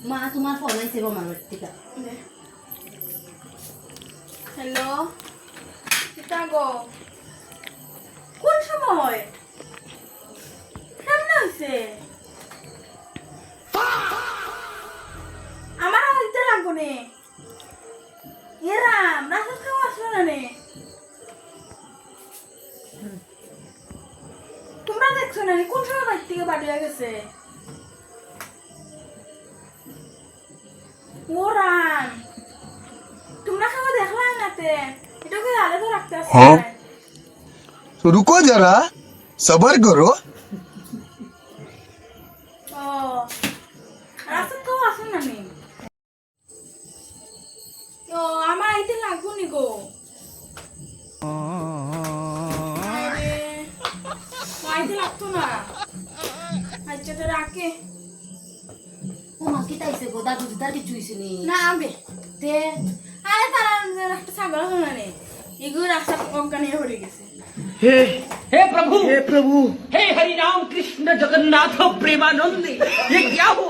মা তোমার ফোন আইছে গো মামার থেকে। হ্যালো কিতা গো কোন সময় কেমন হয়েছে আমার হইতে লাগবো নে এরাম রাস্তা খাওয়া আসলো না নে তোমরা দেখছো না কোন সময় বাড়ি থেকে বাড়ি হয়ে গেছে ওরান তোমরা খাওয়া দেখলাম না তে এটাকে আলাদা তো রাখতে আসছে तो रुको जरा सबर करो ও রাস্তা তো আসুন না নি ও আমার আইতে লাগবো নি গো আরে আইতে লাগতো না আচ্ছা তো রাখে ও মা কি তাইছে গো দাদু তার কিছু হইছে নি না আবে তে আরে তারা রাস্তা ছাগল শোনা নে এগুলো রাস্তা অজ্ঞানী হয়ে গেছে हे प्रभु हे हरि राम कृष्ण जगन्नाथ प्रेमानंद ये क्या हुआ